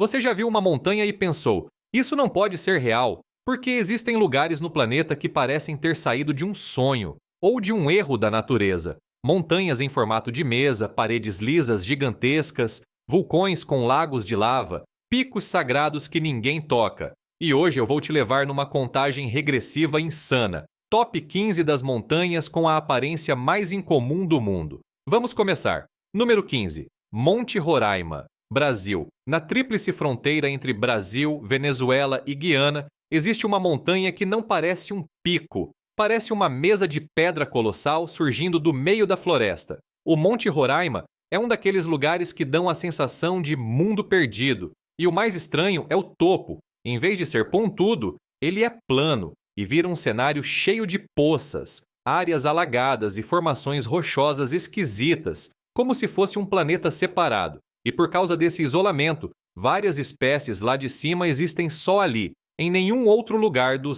Você já viu uma montanha e pensou: isso não pode ser real, porque existem lugares no planeta que parecem ter saído de um sonho ou de um erro da natureza. Montanhas em formato de mesa, paredes lisas gigantescas, vulcões com lagos de lava, picos sagrados que ninguém toca. E hoje eu vou te levar numa contagem regressiva insana. Top 15 das montanhas com a aparência mais incomum do mundo. Vamos começar. Número 15. Monte Roraima, Brasil. Na tríplice fronteira entre Brasil, Venezuela e Guiana, existe uma montanha que não parece um pico. Parece uma mesa de pedra colossal surgindo do meio da floresta. O Monte Roraima é um daqueles lugares que dão a sensação de mundo perdido. E o mais estranho é o topo. Em vez de ser pontudo, ele é plano e vira um cenário cheio de poças, áreas alagadas e formações rochosas esquisitas, como se fosse um planeta separado. E por causa desse isolamento, várias espécies lá de cima existem só ali, em nenhum outro lugar do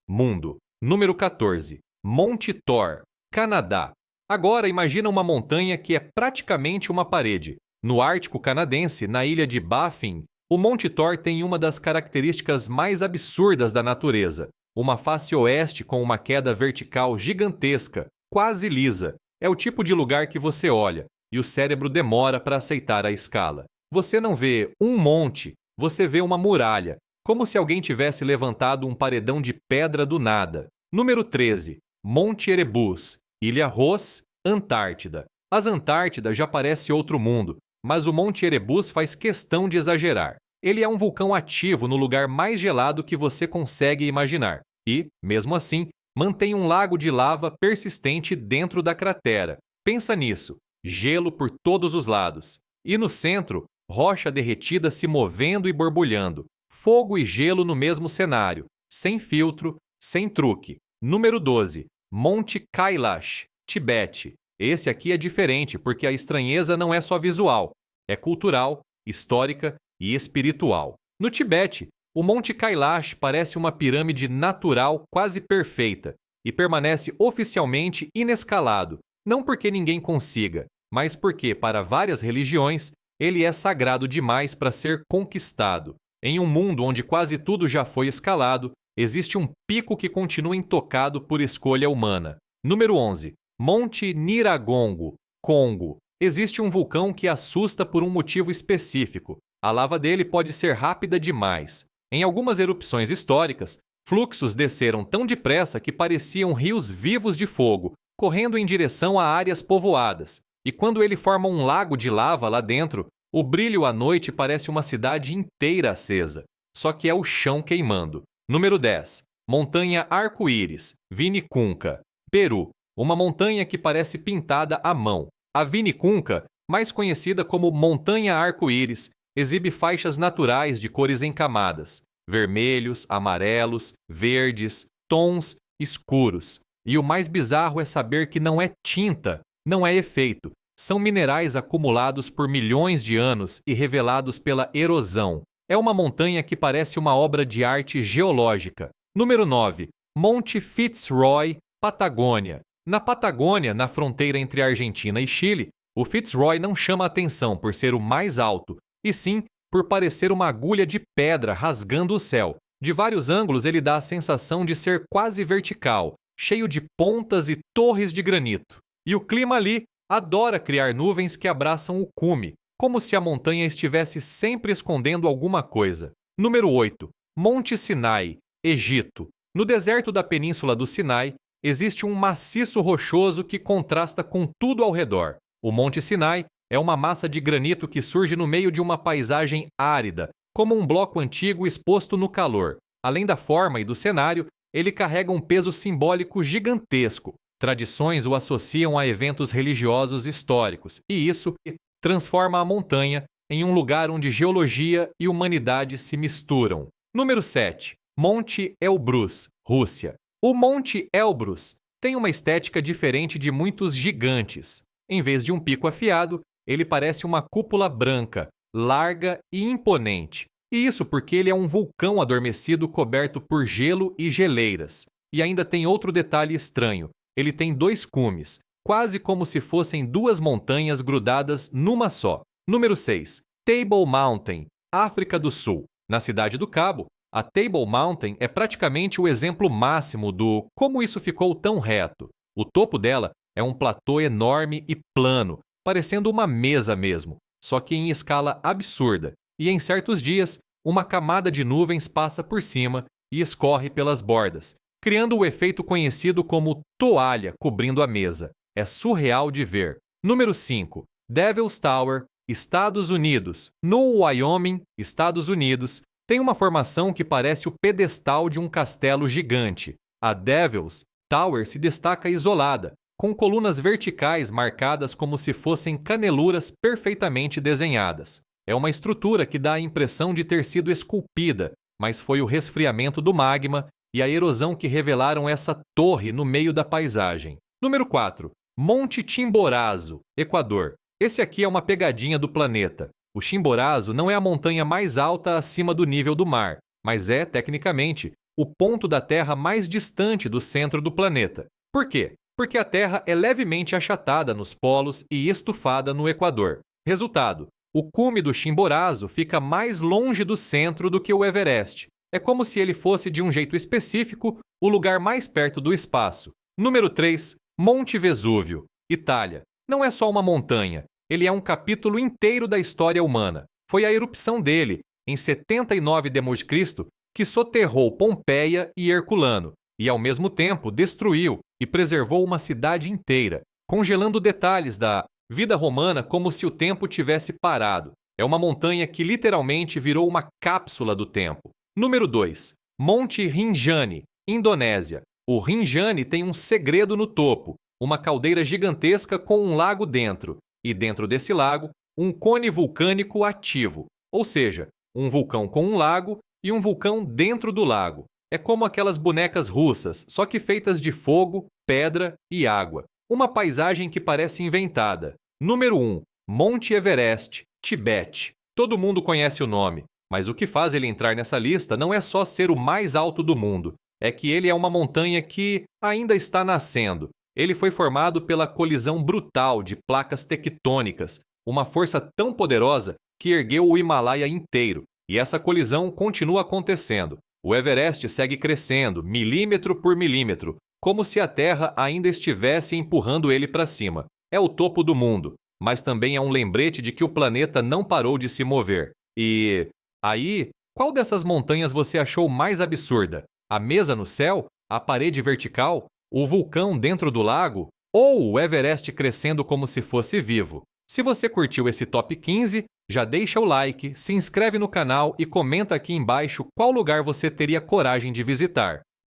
mundo. Número 14. Monte Thor, Canadá. Agora imagina uma montanha que é praticamente uma parede. No Ártico canadense, na ilha de Baffin, o Monte Thor tem uma das características mais absurdas da natureza. Uma face oeste com uma queda vertical gigantesca, quase lisa. É o tipo de lugar que você olha e o cérebro demora para aceitar a escala. Você não vê um monte, você vê uma muralha, como se alguém tivesse levantado um paredão de pedra do nada. Número 13. Monte Erebus, Ilha Ross, Antártida. As Antártidas já parece outro mundo, mas o Monte Erebus faz questão de exagerar. Ele é um vulcão ativo no lugar mais gelado que você consegue imaginar e, mesmo assim, mantém um lago de lava persistente dentro da cratera. Pensa nisso, gelo por todos os lados. E no centro, rocha derretida se movendo e borbulhando. Fogo e gelo no mesmo cenário, sem filtro, sem truque. Número 12. Monte Kailash, Tibete. Esse aqui é diferente porque a estranheza não é só visual, é cultural, histórica e espiritual. No Tibete, o Monte Kailash parece uma pirâmide natural quase perfeita e permanece oficialmente inescalado, não porque ninguém consiga, mas porque, para várias religiões, ele é sagrado demais para ser conquistado. Em um mundo onde quase tudo já foi escalado, existe um pico que continua intocado por escolha humana. Número 11. Monte Nyiragongo, Congo. Existe um vulcão que assusta por um motivo específico. A lava dele pode ser rápida demais. Em algumas erupções históricas, fluxos desceram tão depressa que pareciam rios vivos de fogo, correndo em direção a áreas povoadas. E quando ele forma um lago de lava lá dentro, o brilho à noite parece uma cidade inteira acesa. Só que é o chão queimando. Número 10. Montanha Arco-Íris, Vinicunca, Peru. Uma montanha que parece pintada à mão. A Vinicunca, mais conhecida como Montanha Arco-Íris, exibe faixas naturais de cores em camadas, vermelhos, amarelos, verdes, tons escuros. E o mais bizarro é saber que não é tinta, não é efeito. São minerais acumulados por milhões de anos e revelados pela erosão. É uma montanha que parece uma obra de arte geológica. Número 9. Monte Fitzroy, Patagônia. Na Patagônia, na fronteira entre Argentina e Chile, o Fitzroy não chama atenção por ser o mais alto, e sim por parecer uma agulha de pedra rasgando o céu. De vários ângulos ele dá a sensação de ser quase vertical, cheio de pontas e torres de granito. E o clima ali adora criar nuvens que abraçam o cume, como se a montanha estivesse sempre escondendo alguma coisa. Número 8. Monte Sinai, Egito. No deserto da península do Sinai, existe um maciço rochoso que contrasta com tudo ao redor. O Monte Sinai é uma massa de granito que surge no meio de uma paisagem árida, como um bloco antigo exposto no calor. Além da forma e do cenário, ele carrega um peso simbólico gigantesco. Tradições o associam a eventos religiosos históricos, e isso transforma a montanha em um lugar onde geologia e humanidade se misturam. Número 7. Monte Elbrus, Rússia. O Monte Elbrus tem uma estética diferente de muitos gigantes. Em vez de um pico afiado, ele parece uma cúpula branca, larga e imponente. E isso porque ele é um vulcão adormecido coberto por gelo e geleiras. E ainda tem outro detalhe estranho. Ele tem 2 cumes, quase como se fossem 2 montanhas grudadas numa só. Número 6. Table Mountain, África do Sul. Na Cidade do Cabo, a Table Mountain é praticamente o exemplo máximo do como isso ficou tão reto. O topo dela é um platô enorme e plano, parecendo uma mesa mesmo, só que em escala absurda, e em certos dias, uma camada de nuvens passa por cima e escorre pelas bordas, criando o efeito conhecido como toalha cobrindo a mesa. É surreal de ver. Número 5. Devil's Tower, Estados Unidos. No Wyoming, Estados Unidos, tem uma formação que parece o pedestal de um castelo gigante. A Devil's Tower se destaca isolada, com colunas verticais marcadas como se fossem caneluras perfeitamente desenhadas. É uma estrutura que dá a impressão de ter sido esculpida, mas foi o resfriamento do magma e a erosão que revelaram essa torre no meio da paisagem. Número 4. Monte Chimborazo, Equador. Esse aqui é uma pegadinha do planeta. O Chimborazo não é a montanha mais alta acima do nível do mar, mas é, tecnicamente, o ponto da Terra mais distante do centro do planeta. Por quê? Porque a Terra é levemente achatada nos polos e estufada no Equador. Resultado: o cume do Chimborazo fica mais longe do centro do que o Everest. É como se ele fosse, de um jeito específico, o lugar mais perto do espaço. Número 3. Monte Vesúvio, Itália. Não é só uma montanha, ele é um capítulo inteiro da história humana. Foi a erupção dele, em 79 d.C., que soterrou Pompeia e Herculano, e ao mesmo tempo destruiu e preservou uma cidade inteira, congelando detalhes da vida romana como se o tempo tivesse parado. É uma montanha que literalmente virou uma cápsula do tempo. Número 2. Monte Rinjani, Indonésia. O Rinjani tem um segredo no topo, uma caldeira gigantesca com um lago dentro, e dentro desse lago, um cone vulcânico ativo, ou seja, um vulcão com um lago e um vulcão dentro do lago. É como aquelas bonecas russas, só que feitas de fogo, pedra e água. Uma paisagem que parece inventada. Número 1. Monte Everest, Tibete. Todo mundo conhece o nome, mas o que faz ele entrar nessa lista não é só ser o mais alto do mundo, é que ele é uma montanha que ainda está nascendo. Ele foi formado pela colisão brutal de placas tectônicas, uma força tão poderosa que ergueu o Himalaia inteiro, e essa colisão continua acontecendo. O Everest segue crescendo, milímetro por milímetro, como se a Terra ainda estivesse empurrando ele para cima. É o topo do mundo, mas também é um lembrete de que o planeta não parou de se mover. E aí, qual dessas montanhas você achou mais absurda? A mesa no céu? A parede vertical? O vulcão dentro do lago? Ou o Everest crescendo como se fosse vivo? Se você curtiu esse top 15, já deixa o like, se inscreve no canal e comenta aqui embaixo qual lugar você teria coragem de visitar.